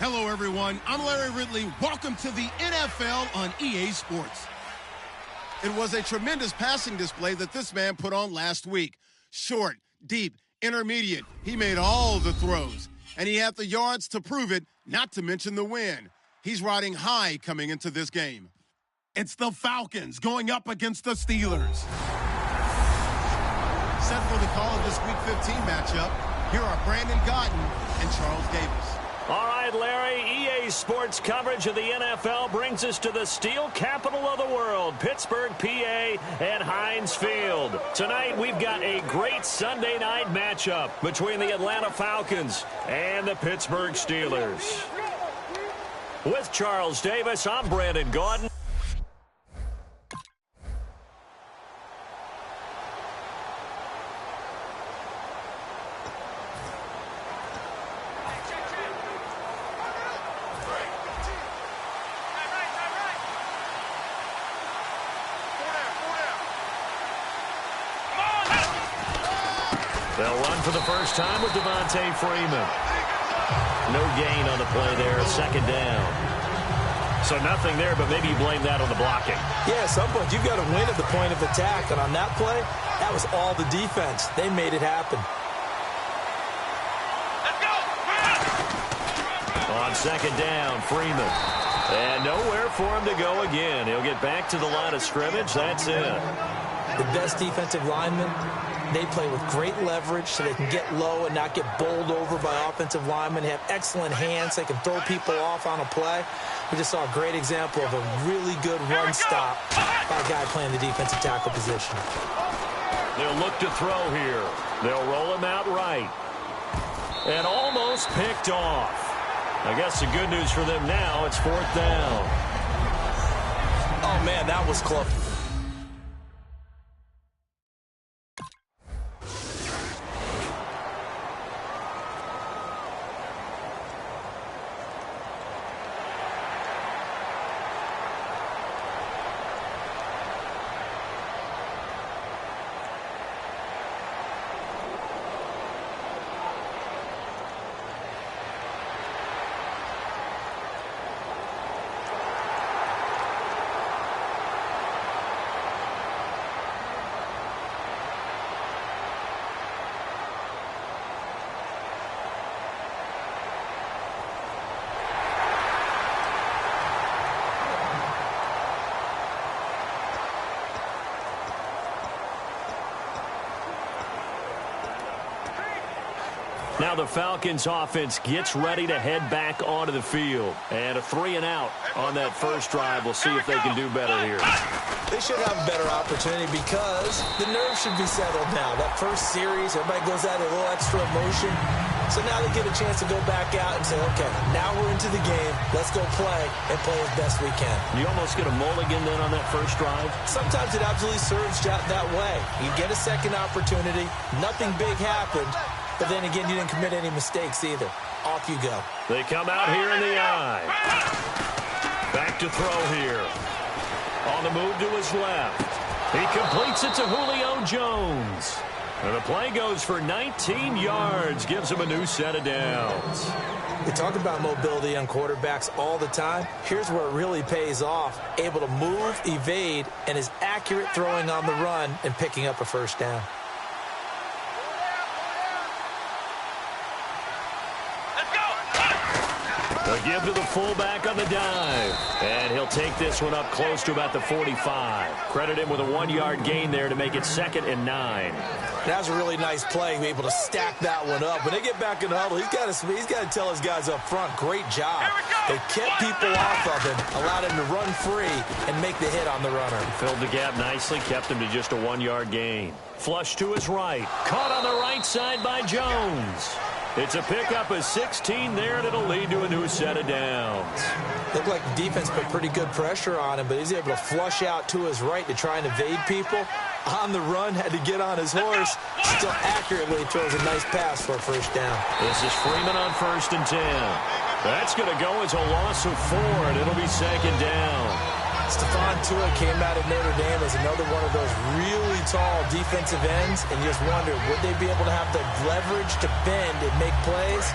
Hello, everyone. I'm Larry Ridley. Welcome to the NFL on EA Sports. It was a tremendous passing display that this man put on last week. Short, deep, intermediate. He made all the throws, and he had the yards to prove it, not to mention the win. He's riding high coming into this game. It's the Falcons going up against the Steelers. Set for the call of this Week 15 matchup, here are Brandon Gaudin and Charles Davis. All right, Larry, EA Sports coverage of the NFL brings us to the steel capital of the world, Pittsburgh, PA, and Heinz Field. Tonight, we've got a great Sunday night matchup between the Atlanta Falcons and the Pittsburgh Steelers. With Charles Davis, I'm Brandon Gaudin. They'll run for the first time with Devontae Freeman. No gain on the play there, second down. So nothing there, but maybe you blame that on the blocking. Yeah, at some point you've got to win at the point of attack, and on that play, that was all the defense. They made it happen. On second down, Freeman. And nowhere for him to go again. He'll get back to the line of scrimmage. That's it. The best defensive linemen, they play with great leverage so they can get low and not get bowled over by offensive linemen. They have excellent hands. They can throw people off on a play. We just saw a great example of a really good run stop by a guy playing the defensive tackle position. They'll look to throw here. They'll roll him out right. And almost picked off. I guess the good news for them now, it's fourth down. Oh, man, that was close. Now the Falcons offense gets ready to head back onto the field. And a 3-and-out on that first drive. We'll see if they can do better here. They should have a better opportunity because the nerves should be settled now. That first series, everybody goes out a little extra emotion. So now they get a chance to go back out and say, okay, now we're into the game. Let's go play and play as best we can. You almost get a mulligan then on that first drive? Sometimes it absolutely serves that way. You get a second opportunity. Nothing big happened. But then again, you didn't commit any mistakes either. Off you go. They come out here in the eye. Back to throw here. On the move to his left. He completes it to Julio Jones. And the play goes for 19 yards. Gives him a new set of downs. We talk about mobility on quarterbacks all the time. Here's where it really pays off. Able to move, evade, and is accurate throwing on the run and picking up a first down. They'll give to the fullback on the dive. And he'll take this one up close to about the 45. Credit him with a 1-yard gain there to make it 2nd and 9. That was a really nice play, be able to stack that one up. When they get back in the huddle, he's got to tell his guys up front, great job. They kept people off of him, allowed him to run free and make the hit on the runner. Filled the gap nicely, kept him to just a 1-yard gain. Flush to his right. Caught on the right side by Jones. It's a pickup of 16 there, and it'll lead to a new set of downs. Looked like the defense put pretty good pressure on him, but he's able to flush out to his right to try and evade people. On the run, had to get on his horse. Still accurately throws a nice pass for a first down. This is Freeman on 1st and 10. That's going to go as a loss of 4, and it'll be 2nd down. Stephon Tuitt came out of Notre Dame as another one of those really tall defensive ends, and you just wonder, would they be able to have the leverage to bend and make plays?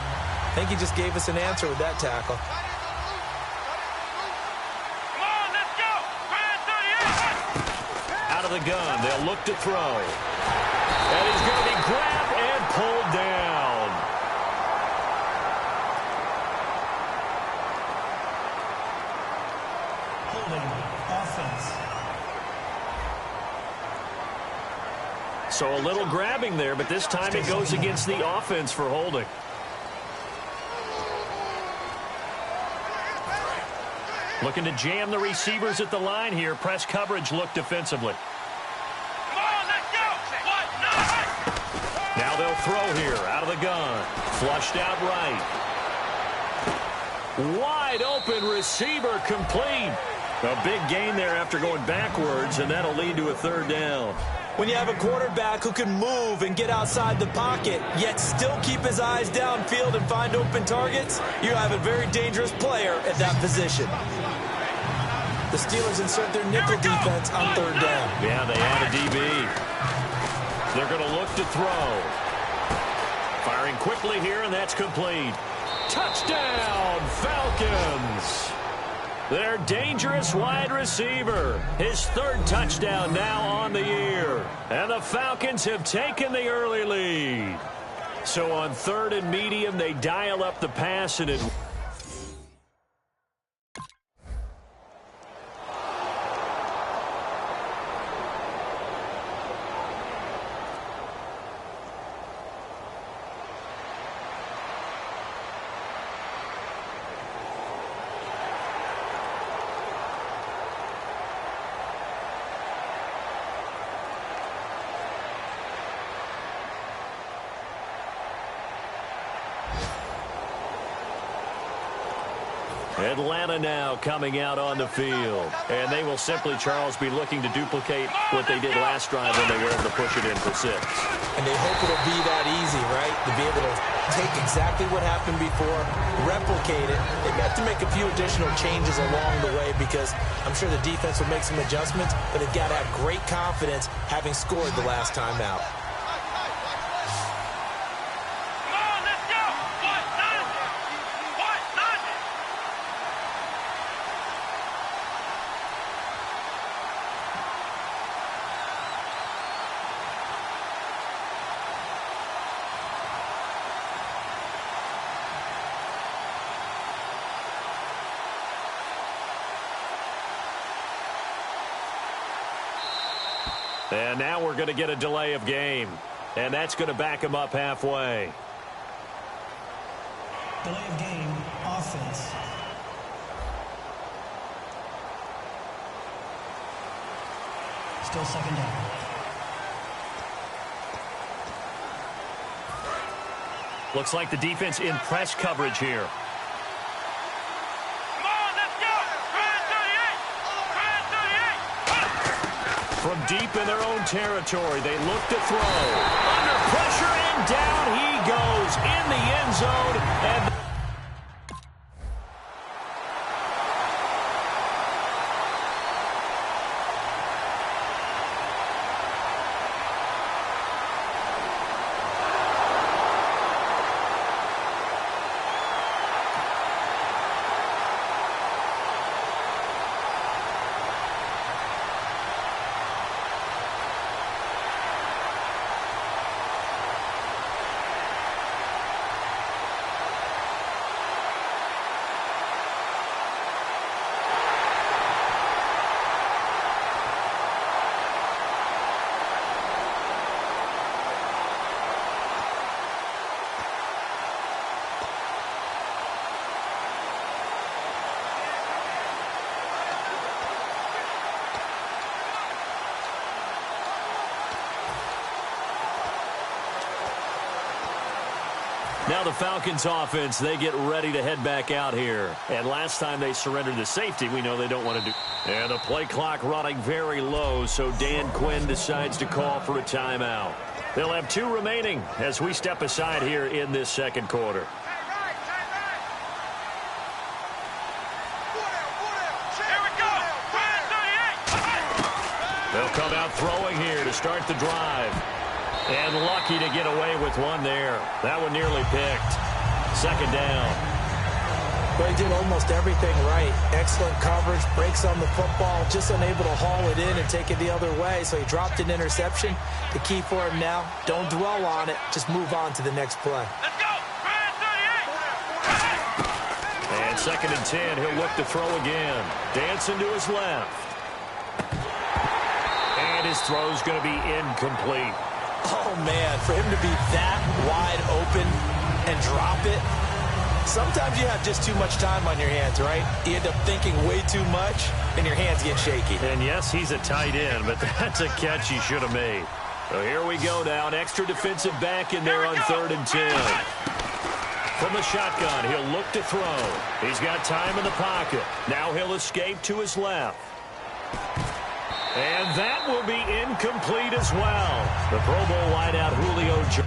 I think he just gave us an answer with that tackle. Out of the gun, they'll look to throw. And he's going to be grabbed and pulled down. Holding offense. So a little grabbing there, but this time it goes against the offense for holding. Looking to jam the receivers at the line here. Press coverage look defensively. Now they'll throw here out of the gun. Flushed out right. Wide open receiver complete. A big gain there after going backwards, and that'll lead to a third down. When you have a quarterback who can move and get outside the pocket, yet still keep his eyes downfield and find open targets, you have a very dangerous player at that position. The Steelers insert their nickel defense on third down. Yeah, they add a DB. They're going to look to throw. Firing quickly here, and that's complete. Touchdown, Falcons! Their dangerous wide receiver. His third touchdown now on the year. And the Falcons have taken the early lead. So on third and medium, they dial up the pass, and it... Atlanta now coming out on the field. And they will simply, Charles, be looking to duplicate what they did last drive when they were able to push it in for 6. And they hope it'll be that easy, right? To be able to take exactly what happened before, replicate it. They may have to make a few additional changes along the way because I'm sure the defense will make some adjustments, but they've got to have great confidence having scored the last time out. And now we're going to get a delay of game. And that's going to back him up halfway. Delay of game, offense. Still second down. Looks like the defense in press coverage here. From deep in their own territory, they look to throw. Under pressure, and down he goes in the end zone. And now the Falcons offense, they get ready to head back out here. And last time they surrendered the safety, we know they don't want to do. And the play clock running very low, so Dan Quinn decides to call for a timeout. They'll have 2 remaining as we step aside here in this second quarter. They'll come out throwing here to start the drive. And lucky to get away with one there. That one nearly picked. Second down. But he did almost everything right. Excellent coverage, breaks on the football, just unable to haul it in and take it the other way. So he dropped an interception. The key for him now, don't dwell on it. Just move on to the next play. Let's go! And second and 10, he'll look to throw again. Dancing to his left. And his throw's going to be incomplete. Oh, man, for him to be that wide open and drop it. Sometimes you have just too much time on your hands, right? You end up thinking way too much, and your hands get shaky. And yes, he's a tight end, but that's a catch he should have made. So here we go now. An extra defensive back in there on 3rd and 10. From the shotgun, he'll look to throw. He's got time in the pocket. Now he'll escape to his left. And that will be incomplete as well. The Pro Bowl wideout Julio Jones.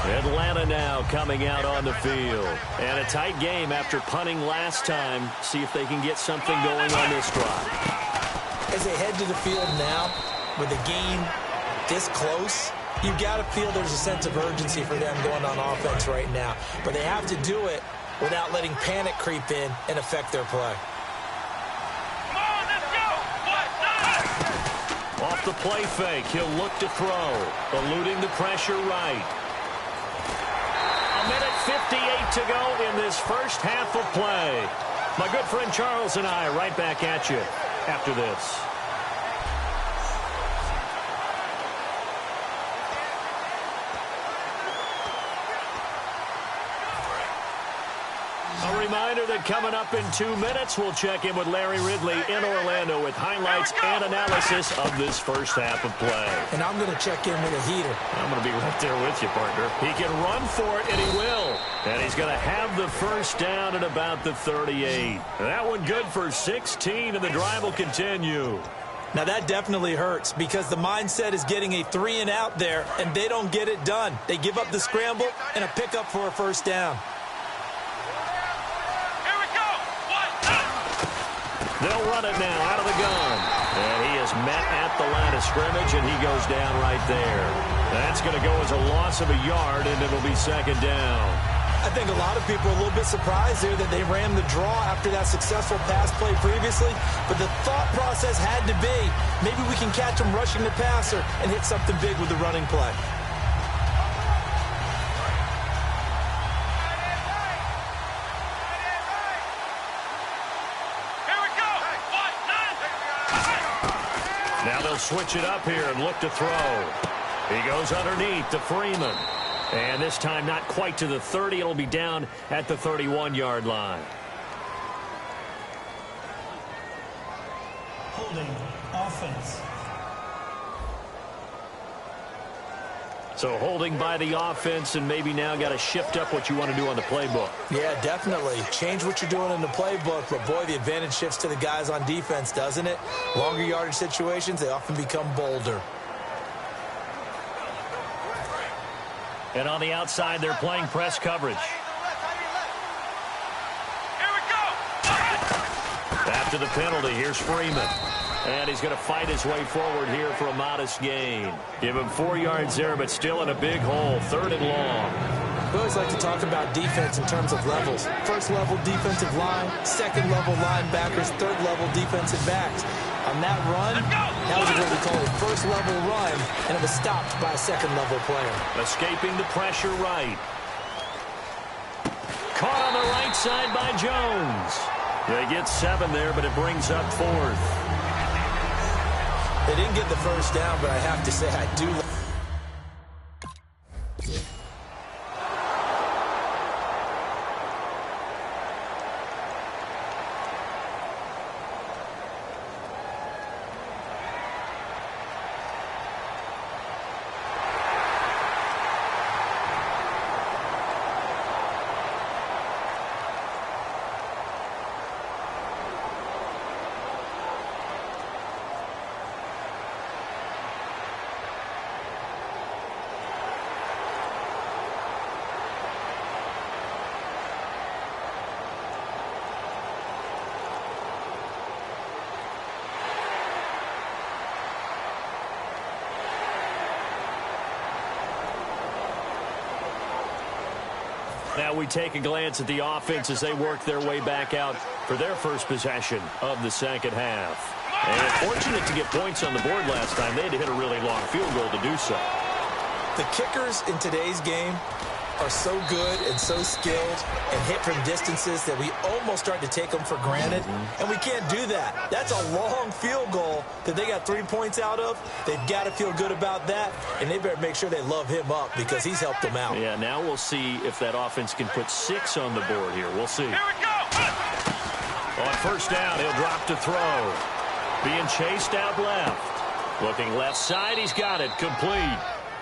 Atlanta now coming out on the field. And a tight game after punting last time. See if they can get something going on this drive. As they head to the field now, with the game this close, you've got to feel there's a sense of urgency for them going on offense right now. But they have to do it without letting panic creep in and affect their play. Come on, let's go! Off the play fake, he'll look to throw. Eluding the pressure right. 1:58 to go in this first half of play. My good friend Charles and I right back at you after this. A reminder that coming up in 2 minutes, we'll check in with Larry Ridley in Orlando with highlights and analysis of this first half of play. And I'm going to check in with a heater. I'm going to be right there with you, partner. He can run for it, and he will. And he's going to have the first down at about the 38. That one good for 16, and the drive will continue. Now, that definitely hurts because the mindset is getting a 3-and-out there, and they don't get it done. They give up the scramble and a pickup for a first down. They'll run it now out of the gun. And he is met at the line of scrimmage, and he goes down right there. That's going to go as a loss of a yard, and it'll be second down. I think a lot of people are a little bit surprised here that they ran the draw after that successful pass play previously. But the thought process had to be, maybe we can catch him rushing the passer and hit something big with the running play. Now they'll switch it up here and look to throw. He goes underneath to Freeman. And this time not quite to the 30. It'll be down at the 31-yard line. Holding offense. So holding by the offense, and maybe now got to shift up what you want to do on the playbook. Yeah, definitely. Change what you're doing in the playbook, but boy, the advantage shifts to the guys on defense, doesn't it? Longer yardage situations, they often become bolder. And on the outside, they're playing press coverage. Here we go! After the penalty, here's Freeman. And he's going to fight his way forward here for a modest gain. Give him 4 yards there, but still in a big hole. 3rd and long. We always like to talk about defense in terms of levels. First level defensive line, second level linebackers, third level defensive backs. On that run, that was what we call a first level run, and it was stopped by a second level player. Escaping the pressure right. Caught on the right side by Jones. They get 7 there, but it brings up 4th. They didn't get the first down, but I have to say I do like Now we take a glance at the offense as they work their way back out for their first possession of the second half. And fortunate to get points on the board last time. They had to hit a really long field goal to do so. The kickers in today's game are so good and so skilled and hit from distances that we almost start to take them for granted, and we can't do that. That's a long field goal that they got 3 points out of. They've got to feel good about that, and they better make sure they love him up because he's helped them out. Yeah, now we'll see if that offense can put 6 on the board here. We'll see. Here we go. On first down, he'll drop to throw. Being chased out left. Looking left side, he's got it. Complete.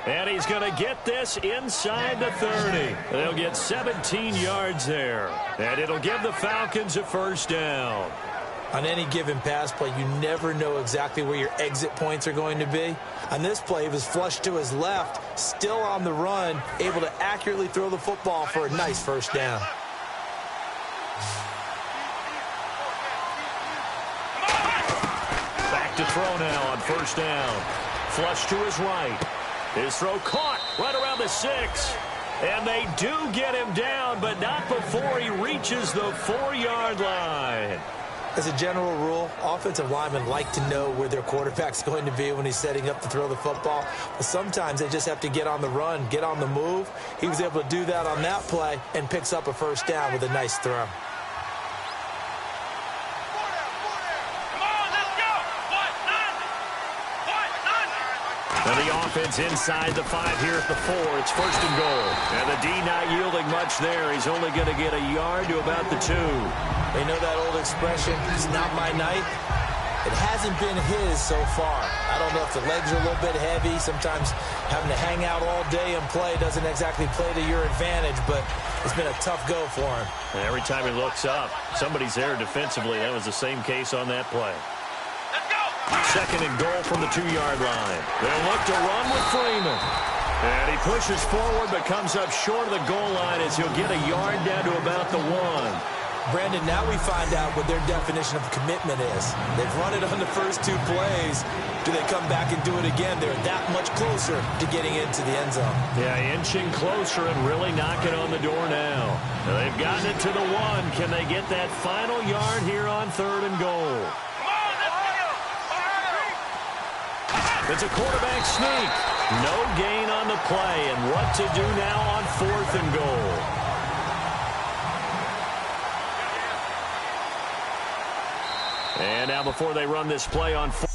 And he's going to get this inside the 30. They'll get 17 yards there. And it'll give the Falcons a first down. On any given pass play, you never know exactly where your exit points are going to be. On this play, he was flushed to his left, still on the run, able to accurately throw the football for a nice first down. Back to throw now on first down. Flush to his right. His throw caught right around the 6. And they do get him down, but not before he reaches the 4-yard line. As a general rule, offensive linemen like to know where their quarterback's going to be when he's setting up to throw the football. But sometimes they just have to get on the run, get on the move. He was able to do that on that play and picks up a first down with a nice throw. And the offense inside the 5 here at the 4. It's first and goal. And the D not yielding much there. He's only going to get a yard to about the 2. They know that old expression, it's not my night. It hasn't been his so far. I don't know if the legs are a little bit heavy. Sometimes having to hang out all day and play doesn't exactly play to your advantage, but it's been a tough go for him. And every time he looks up, somebody's there defensively. That was the same case on that play. Second and goal from the 2-yard line. They'll look to run with Freeman. And he pushes forward but comes up short of the goal line as he'll get a yard down to about the 1. Brandon, now we find out what their definition of commitment is. They've run it on the first 2 plays. Do they come back and do it again? They're that much closer to getting into the end zone. Yeah, inching closer and really knocking on the door now. They've gotten it to the 1. Can they get that final yard here on 3rd and goal? It's a quarterback sneak. No gain on the play. And what to do now on 4th and goal? And now before they run this play on 4th.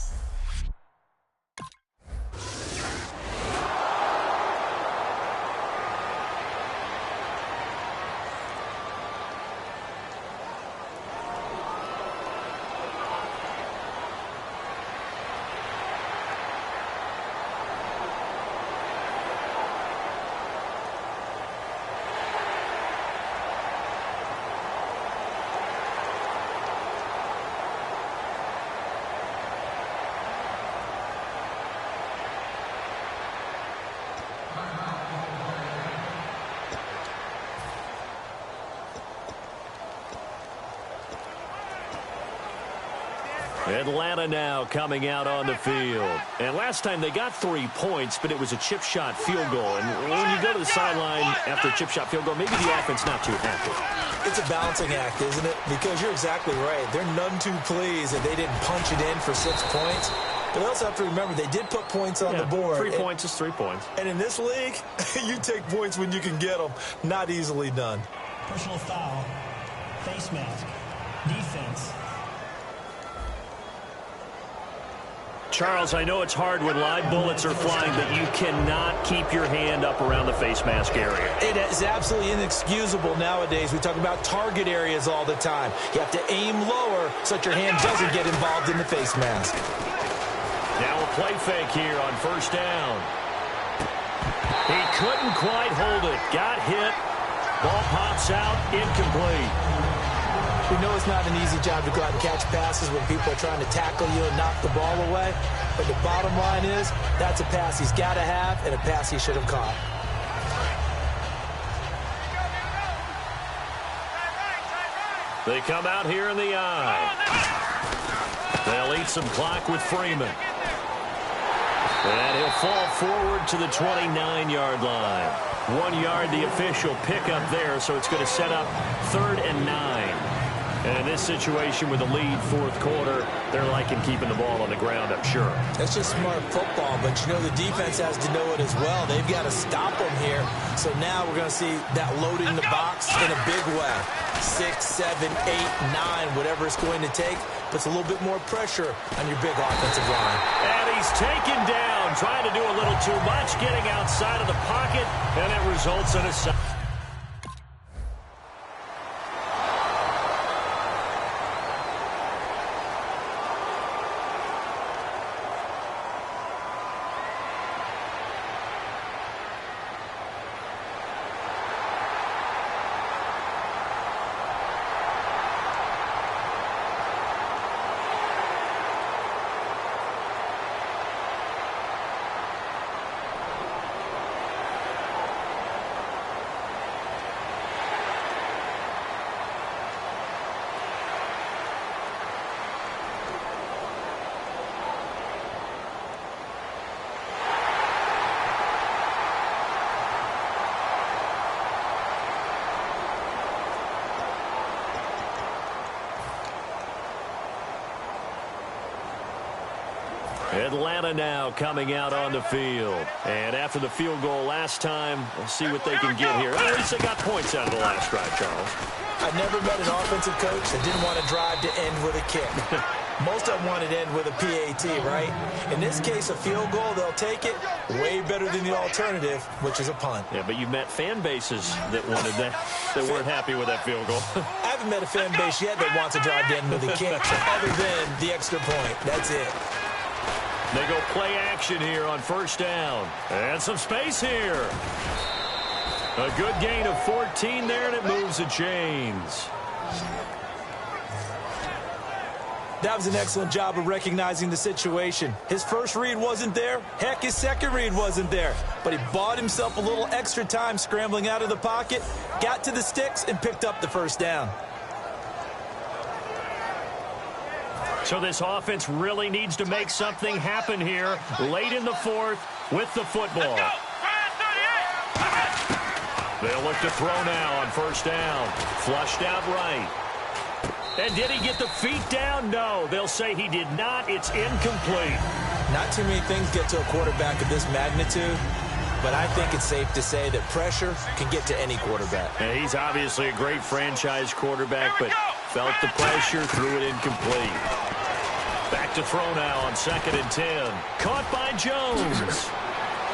Atlanta now coming out on the field. And last time they got 3 points, but it was a chip shot field goal. And when you go to the sideline after a chip shot field goal, maybe the offense not too happy. It's a balancing act, isn't it? Because you're exactly right. They're none too pleased that they didn't punch it in for 6 points. But they also have to remember they did put points on the board. 3 points is 3 points. And in this league, you take points when you can get them. Not easily done. Personal foul. Face mask. Defense. Charles, I know it's hard when live bullets are flying, but you cannot keep your hand up around the face mask area. It is absolutely inexcusable nowadays. We talk about target areas all the time. You have to aim lower so that your hand doesn't get involved in the face mask. Now a play fake here on first down. He couldn't quite hold it. Got hit. Ball pops out. Incomplete. We know it's not an easy job to go out and catch passes when people are trying to tackle you and knock the ball away. But the bottom line is, that's a pass he's got to have and a pass he should have caught. They come out here in the eye. They'll eat some clock with Freeman. And he'll They'll fall forward to the 29-yard line. 1 yard, the official pickup there, so it's going to set up 3rd and 9. And in this situation with a lead 4th quarter, they're liking keeping the ball on the ground, I'm sure. That's just smart football, but you know the defense has to know it as well. They've got to stop them here. So now we're going to see that loading the box in a big way. 6, 7, 8, 9, whatever it's going to take, puts a little bit more pressure on your big offensive line. And he's taken down, trying to do a little too much, getting outside of the pocket, and it results in a sack. Atlanta now coming out on the field. And after the field goal last time, we'll see what they can get here. At least they got points out of the last drive, Charles. I never met an offensive coach that didn't want to drive to end with a kick. Most of them wanted to end with a PAT, right? In this case, a field goal, they'll take it. Way better than the alternative, which is a punt. Yeah, but you've met fan bases that wanted that, that weren't happy with that field goal. I haven't met a fan base yet that wants to drive to end with a kick, other than the extra point. That's it. They go play action here on 1st down. And some space here. A good gain of 14 there, and it moves the chains. That was an excellent job of recognizing the situation. His first read wasn't there. Heck, his second read wasn't there. But he bought himself a little extra time scrambling out of the pocket, got to the sticks, and picked up the 1st down. So this offense really needs to make something happen here late in the 4th with the football. They'll look to throw now on 1st down. Flushed out right. And did he get the feet down? No. They'll say he did not. It's incomplete. Not too many things get to a quarterback of this magnitude, but I think it's safe to say that pressure can get to any quarterback. And he's obviously a great franchise quarterback, but felt the pressure, threw it incomplete. Back to throw now on 2nd and 10. Caught by Jones.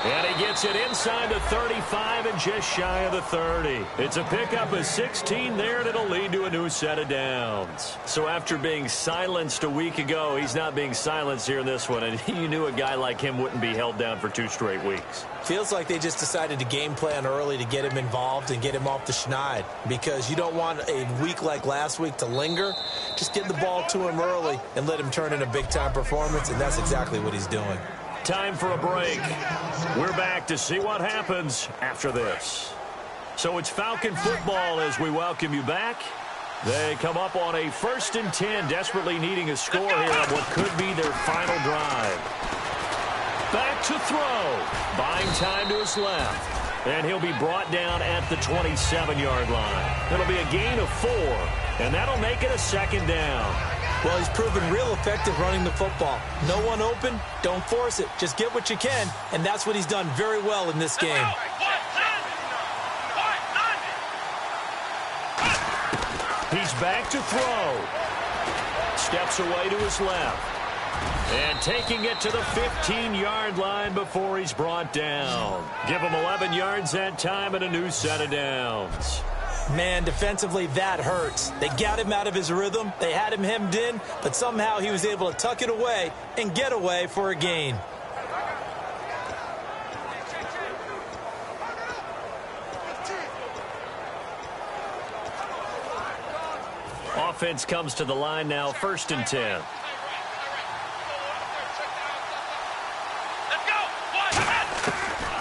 And he gets it inside the 35 and just shy of the 30. It's a pickup of 16 there, and it'll lead to a new set of downs. So after being silenced a week ago, he's not being silenced here in this one. And you knew a guy like him wouldn't be held down for 2 straight weeks. Feels like they just decided to game plan early to get him involved and get him off the schneid, because you don't want a week like last week to linger. Just get the ball to him early and let him turn in a big-time performance, and that's exactly what he's doing. Time for a break. We're back to see what happens after this. So it's Falcon football as we welcome you back. They come up on a 1st and 10, desperately needing a score here on what could be their final drive. Back to throw. Buying time to his left. And he'll be brought down at the 27-yard line. It'll be a gain of 4, and that'll make it a 2nd down. Well, he's proven real effective running the football. No one open, don't force it. Just get what you can, and that's what he's done very well in this game. He's back to throw. Steps away to his left. And taking it to the 15-yard line before he's brought down. Give him 11 yards that time and a new set of downs. Man, defensively, that hurts. They got him out of his rhythm. They had him hemmed in, but somehow he was able to tuck it away and get away for a gain. Offense comes to the line now, 1st and 10.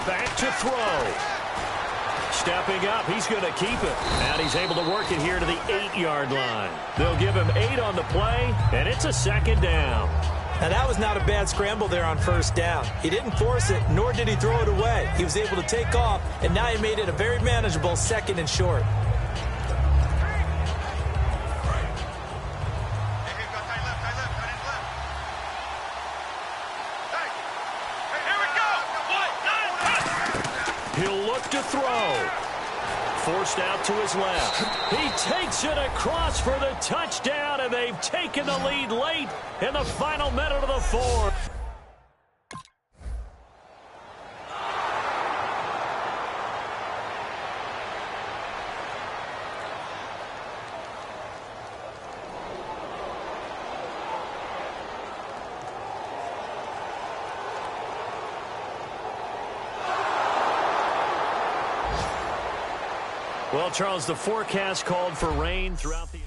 Back to throw. Stepping up, he's going to keep it. And he's able to work it here to the 8-yard line. They'll give him 8 on the play, and it's a 2nd down. Now, that was not a bad scramble there on first down. He didn't force it, nor did he throw it away. He was able to take off, and now he made it a very manageable 2nd and short. He'll look to throw. Forced out to his left. He takes it across for the touchdown, and they've taken the lead late in the final minute of the fourth. Well, Charles, the forecast called for rain throughout the